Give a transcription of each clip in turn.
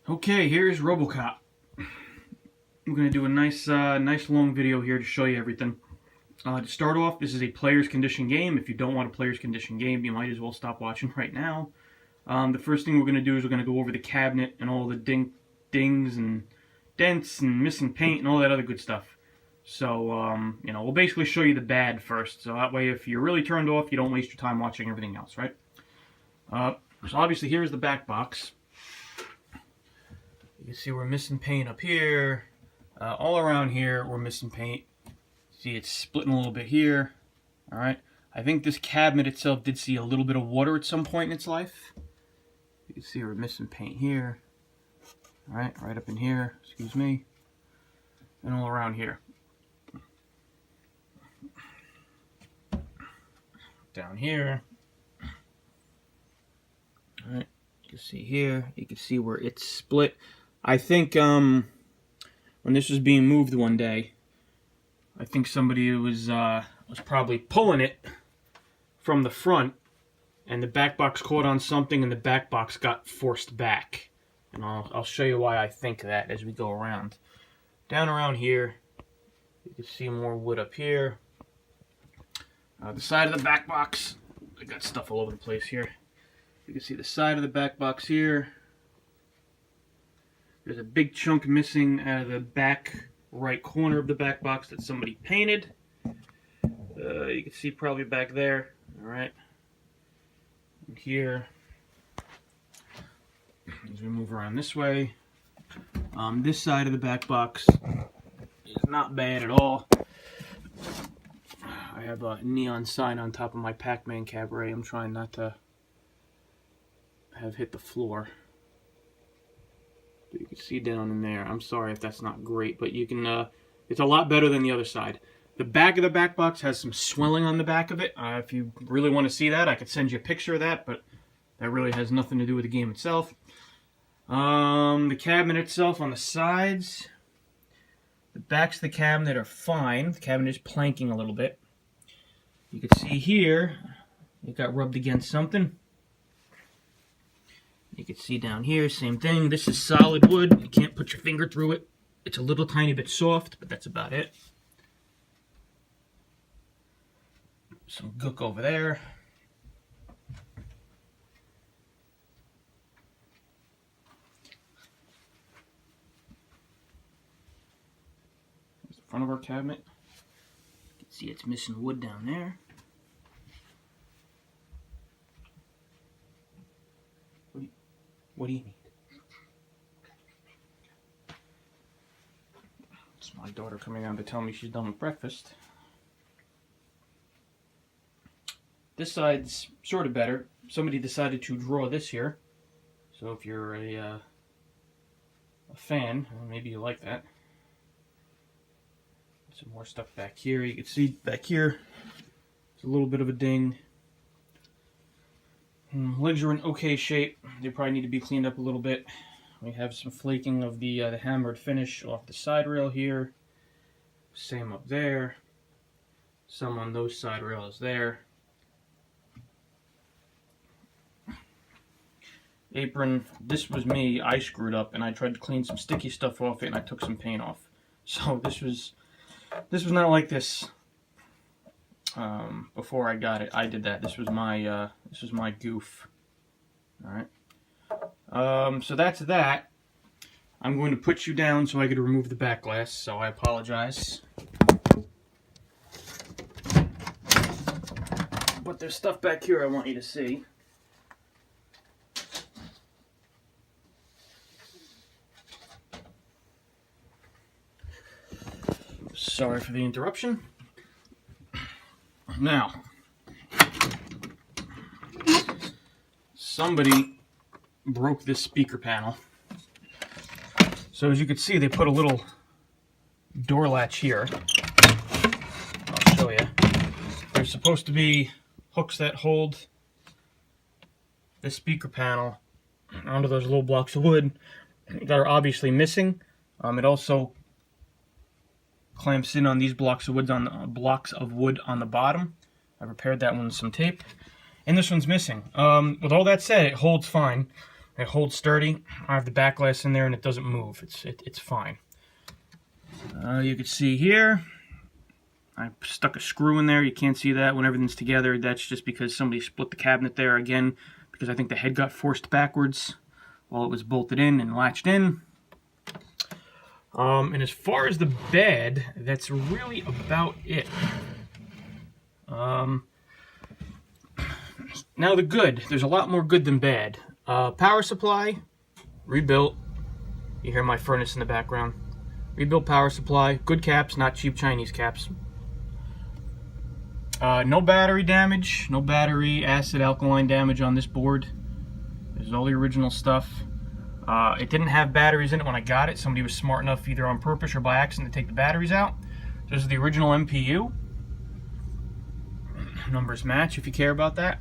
Okay, here's Robocop. I'm going to do a nice long video here to show you everything. To start off, this is a player's condition game. If you don't want a player's condition game, you might as well stop watching right now. The first thing we're going to do is we're going to go over the cabinet and all the dings and dents and missing paint and all that other good stuff. So, we'll basically show you the bad first. So that way, if you're really turned off, you don't waste your time watching everything else, right? So obviously, here's the back box. You can see we're missing paint up here. All around here, we're missing paint. See, it's splitting a little bit here. All right. I think this cabinet itself did see a little bit of water at some point in its life. You can see we're missing paint here. All right, right up in here. Excuse me. And all around here. Down here. All right. You can see here. You can see where it's split. I think when this was being moved one day, I think somebody was probably pulling it from the front, and the back box caught on something, and the back box got forced back. And I'll show you why I think that as we go around. Down around here, you can see more wood up here. The side of the back box, I got stuff all over the place here. You can see the side of the back box here. There's a big chunk missing out of the back right corner of the back box that somebody painted. You can see probably back there. All right. And here, as we move around this way, this side of the back box is not bad at all. I have a neon sign on top of my Pac-Man cabaret. I'm trying not to have hit the floor. You can see down in there. I'm sorry if that's not great, but you can. It's a lot better than the other side. The back of the back box has some swelling on the back of it. If you really want to see that, I could send you a picture of that, but that really has nothing to do with the game itself. The cabinet itself on the sides, the backs of the cabinet are fine. The cabinet is planking a little bit. You can see here, it got rubbed against something. You can see down here, same thing. This is solid wood. You can't put your finger through it. It's a little tiny bit soft, but that's about it. Some gook over there. Here's the front of our cabinet. You can see it's missing wood down there. What do you need? It's my daughter coming down to tell me she's done with breakfast. This side's sort of better. Somebody decided to draw this here. So if you're a fan, maybe you like that. Some more stuff back here. You can see back here, it's a little bit of a ding. Legs are in okay shape. They probably need to be cleaned up a little bit. We have some flaking of the hammered finish off the side rail here. Same up there. Some on those side rails there. Apron. This was me. I screwed up and I tried to clean some sticky stuff off it and I took some paint off. So this was not like this. Before I got it, I did that. This was my goof. All right. So that's that. I'm going to put you down so I could remove the back glass. So I apologize. But there's stuff back here I want you to see. Sorry for the interruption. Now, somebody broke this speaker panel. So as you can see, they put a little door latch here. I'll show you. There's supposed to be hooks that hold this speaker panel onto those little blocks of wood that are obviously missing. It also clamps in on these blocks of wood on the bottom. I repaired that one with some tape, and this one's missing. With all that said, it holds fine. It holds sturdy. I have the back glass in there and it doesn't move. It's fine. You can see here, I stuck a screw in there. You can't see that when everything's together. That's just because somebody split the cabinet there again, because I think the head got forced backwards while it was bolted in and latched in. And as far as the bed, that's really about it. Now the good. There's a lot more good than bad. Power supply, rebuilt. You hear my furnace in the background. Rebuilt power supply. Good caps, not cheap Chinese caps. No battery damage. No battery, acid, alkaline damage on this board. This is all the original stuff. It didn't have batteries in it when I got it. Somebody was smart enough, either on purpose or by accident, to take the batteries out. This is the original MPU. Numbers match if you care about that.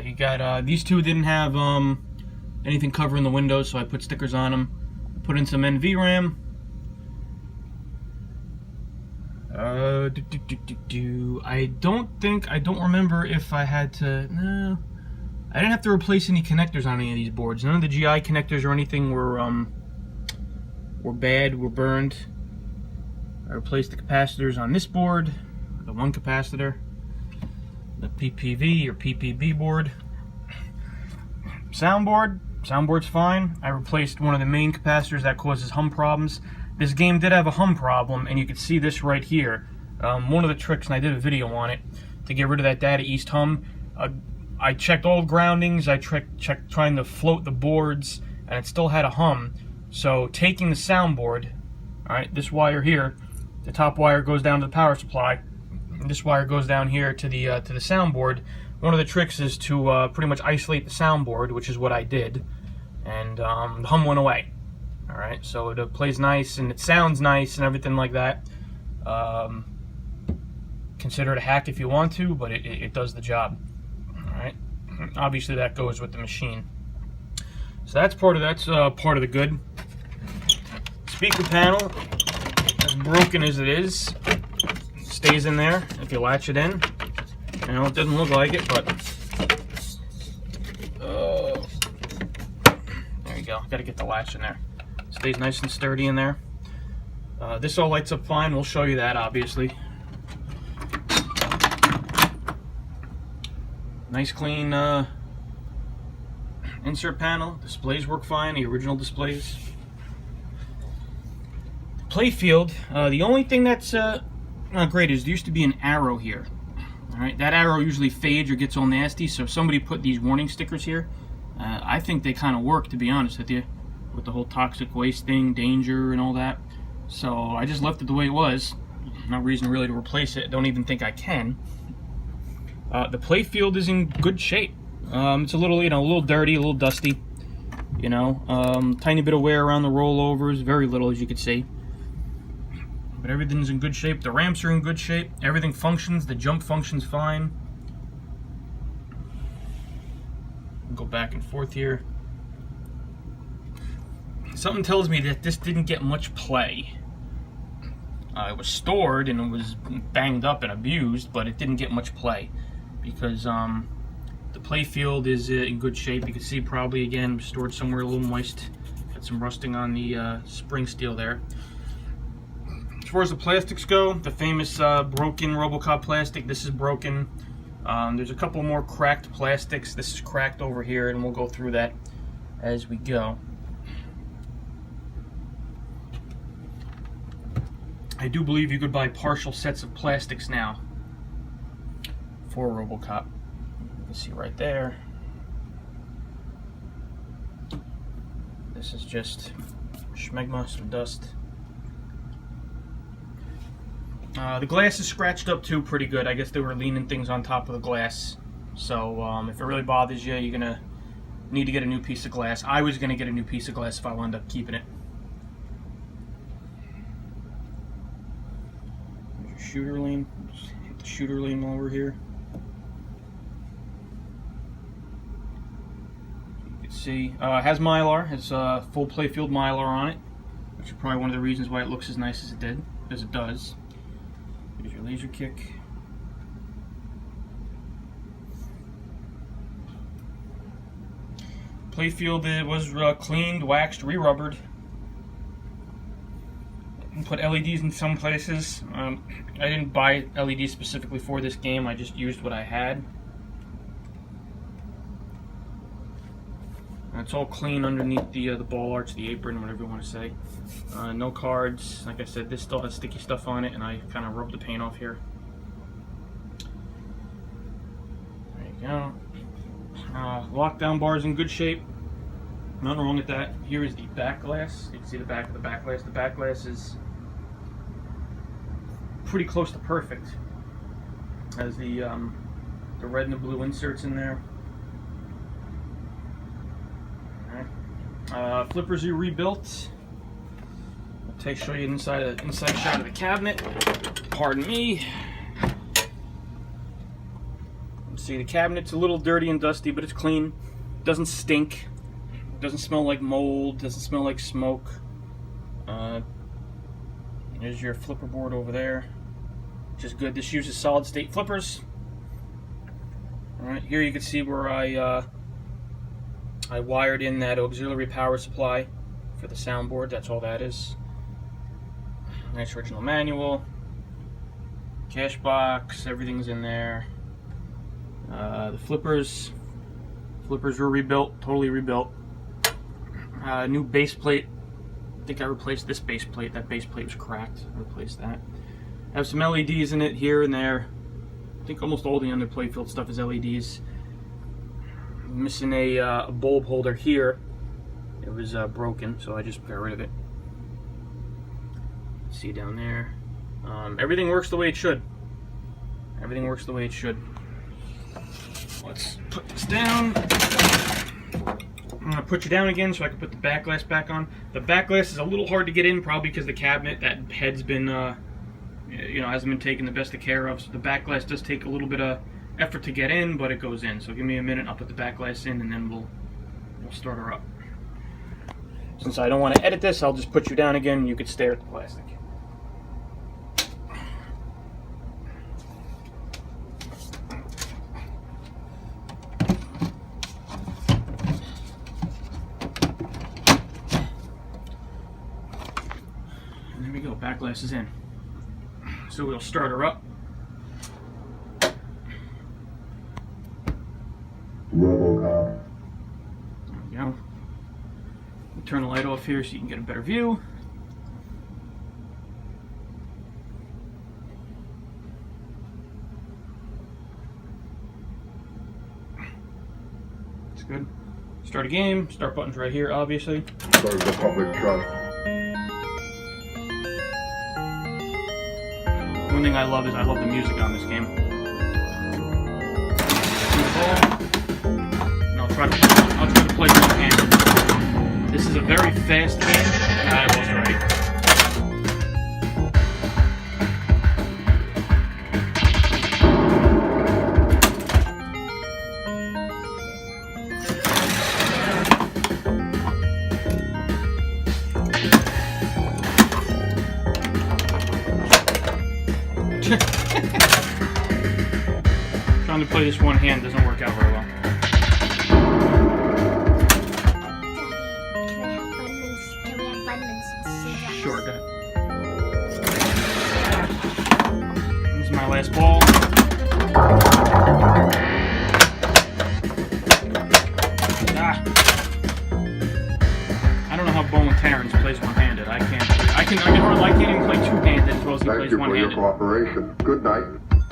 You got these two didn't have anything covering the windows, so I put stickers on them. Put in some NVRAM. I don't remember if I had to. No, I didn't have to replace any connectors on any of these boards. None of the GI connectors or anything were bad, were burned. I replaced the capacitors on this board, the one capacitor, the PPV or PPB board. Soundboard's fine. I replaced one of the main capacitors that causes hum problems. This game did have a hum problem, and you can see this right here. One of the tricks, and I did a video on it, to get rid of that data east hum. I checked all groundings, I checked trying to float the boards, and it still had a hum. So taking the soundboard, alright, this wire here, the top wire goes down to the power supply, and this wire goes down here to the soundboard. One of the tricks is to pretty much isolate the soundboard, which is what I did, and the hum went away. Alright, so it plays nice and it sounds nice and everything like that. Consider it a hack if you want to, but it does the job. Alright, obviously that goes with the machine. So that's part of the good. Speaker panel, as broken as it is, stays in there if you latch it in. You know, it doesn't look like it, but there you go. Got to get the latch in there. Stays nice and sturdy in there. This all lights up fine. We'll show you that, obviously. Nice clean insert panel. Displays work fine, the original displays. Playfield, the only thing that's not great is there used to be an arrow here. Alright, that arrow usually fades or gets all nasty, so if somebody put these warning stickers here, I think they kind of work, to be honest with you, with the whole toxic waste thing, danger and all that. So I just left it the way it was. No reason really to replace it. Don't even think I can. The Playfield is in good shape. It's a little, a little dirty, a little dusty. Tiny bit of wear around the rollovers, very little as you can see. But everything's in good shape. The ramps are in good shape. Everything functions. The jump functions fine. Go back and forth here. Something tells me that this didn't get much play. It was stored and it was banged up and abused, but it didn't get much play because the Playfield is in good shape. You can see probably again stored somewhere a little moist. Got some rusting on the spring steel there. As far as the plastics go, the famous broken Robocop plastic, this is broken. There's a couple more cracked plastics. This is cracked over here, and we'll go through that as we go. I do believe you could buy partial sets of plastics now for Robocop. You can see right there. This is just schmegma, some dust. The glass is scratched up too pretty good. I guess they were leaning things on top of the glass. So if it really bothers you, you're going to need to get a new piece of glass. I was going to get a new piece of glass if I wound up keeping it. There's your shooter lean. Just hit the shooter lean while we're here. You can see it has Mylar. It's full Playfield Mylar on it, which is probably one of the reasons why it looks as nice as it did, as it does. Here's your laser kick. Playfield, it was cleaned, waxed, re-rubbered. Put LEDs in some places. I didn't buy LEDs specifically for this game. I just used what I had. It's all clean underneath the ball arch, the apron, whatever you want to say. No cards. Like I said, this still has sticky stuff on it, and I kind of rubbed the paint off here. There you go. Lockdown bar is in good shape. Nothing wrong with that. Here is the back glass. You can see the back of the back glass. The back glass is pretty close to perfect. Has the red and the blue inserts in there. Flippers are rebuilt. I'll show you inside shot of the cabinet. Pardon me. See, the cabinet's a little dirty and dusty, but it's clean. Doesn't stink. Doesn't smell like mold. Doesn't smell like smoke. There's your flipper board over there, which is good. This uses solid state flippers. All right, here you can see where I wired in that auxiliary power supply for the soundboard. That's all that is. Nice original manual. Cash box, everything's in there. The flippers were rebuilt, totally rebuilt. New base plate. I think I replaced this base plate. That base plate was cracked. I replaced that. I have some LEDs in it here and there. I think almost all the under Playfield stuff is LEDs. Missing a bulb holder here. It was broken, so I just got rid of it. See down there. Everything works the way it should. Everything works the way it should. Let's put this down. I'm going to put you down again so I can put the back glass back on. The back glass is a little hard to get in, probably because the cabinet, that head's been, hasn't been taken the best of care of. So the back glass does take a little bit of effort to get in, but it goes in. So give me a minute, I'll put the back glass in, and then we'll start her up. Since I don't want to edit this, I'll just put you down again and you can stare at the plastic. And there we go, back glass is in. So we'll start her up. Robocop. There we go. We'll turn the light off here so you can get a better view. It's good. Start a game. Start button's right here, obviously. Serve the public trust. One thing I love is I love the music on this game. And I'll try to play one hand. This is a very fast game. I was right. Trying to play this one hand doesn't work out very well. Can we have vitamins? Sure, go ahead. This is my last ball. I don't know how Bowling Terrence plays one-handed. I can't even play two-handed as well as he plays one-handed. Thank you for your cooperation. Good night.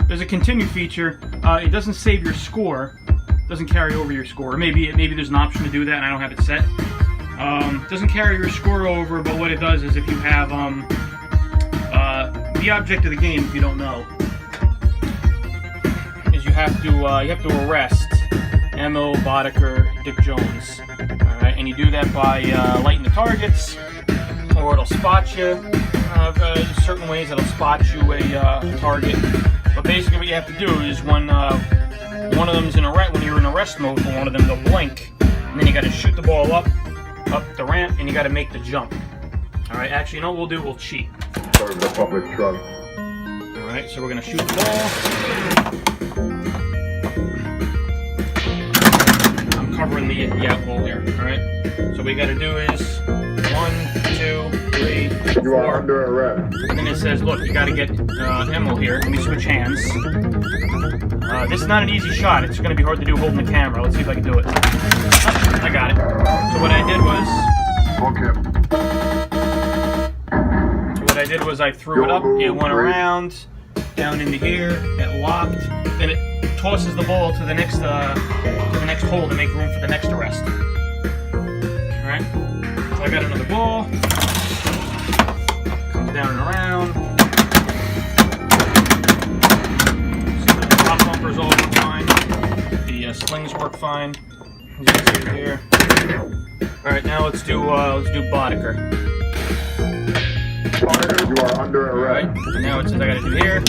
There's a continue feature. It doesn't save your score. Doesn't carry over your score. Maybe there's an option to do that and I don't have it set. Doesn't carry your score over, but what it does is if you have the object of the game, if you don't know, is you have to arrest Emil, Boddicker, Dick Jones. Alright, and you do that by lighting the targets, or it'll spot you. Certain ways it'll spot you a target. But basically what you have to do is when one of them's when you're in arrest mode for one of them, they'll blink, and then you got to shoot the ball up the ramp, and you got to make the jump. All right, actually, you know what we'll do? We'll cheat. Serve the public trust. All right, so we're gonna shoot the ball. I'm covering the outhole there. All right. So what we got to do is 1, 2, 3, You are 4. under arrest. And then it says, look, you got to get ammo here. Let me switch hands. This is not an easy shot. It's going to be hard to do holding the camera. Let's see if I can do it. Oh, I got it. So what I did was I threw it up. It went around down into here. It locked. Then it tosses the ball to the next hole to make room for the next arrest. All right. So I got another ball. Comes down and around. Bumpers all work fine. The slings work fine. As you can see here. All right, now let's do Boddicker. Boddicker, you are under All right, arrest. and now it says I got to do here.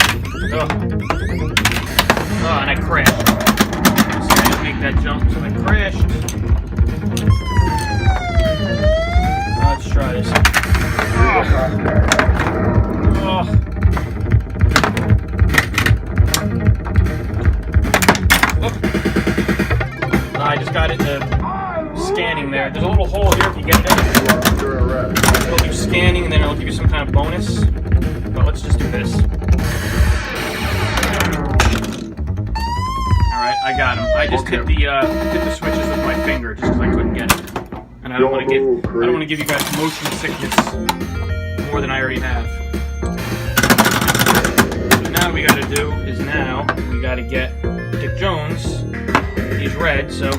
Oh, and I crashed. So I didn't make that jump, so I crashed. Let's try this. Oh. I just got it scanning there. There's a little hole here if you get it in. You are under arrest. It'll do scanning and then it'll give you some kind of bonus. But let's just do this. Alright, I got him. I just hit the switches with my finger just because I couldn't get it. And I don't want to give you guys motion sickness more than I already have. So now what we gotta do is we gotta get Dick Jones. He's red, so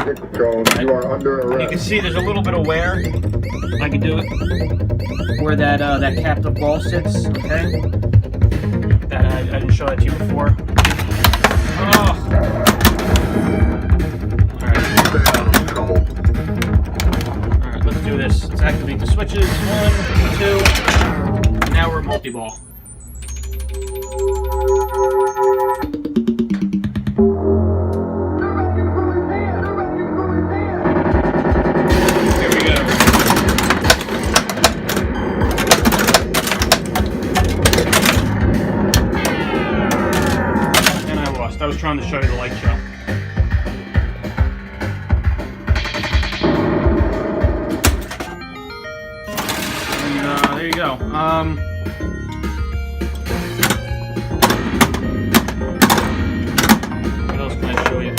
Dick Jones, you are under you can arrest. see there's a little bit of wear. I can do it where that captive ball sits. Okay, that I didn't show that to you before. Oh. All right, let's do this. Let's activate the switches. 1, 2. Now we're multi-ball. I was trying to show you the light show. And there you go. What else can I show you?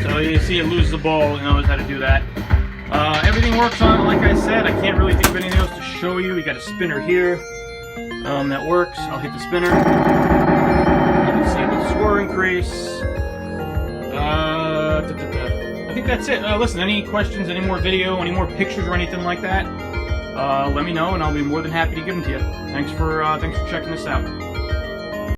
So you see it loses the ball, it knows how to do that. Everything works on it, like I said. I can't really think of anything else to show you. We got a spinner here. That works. I'll hit the spinner. See the score increase. I think that's it. Listen, any questions, any more video, any more pictures or anything like that, let me know and I'll be more than happy to give them to you. Thanks for checking this out.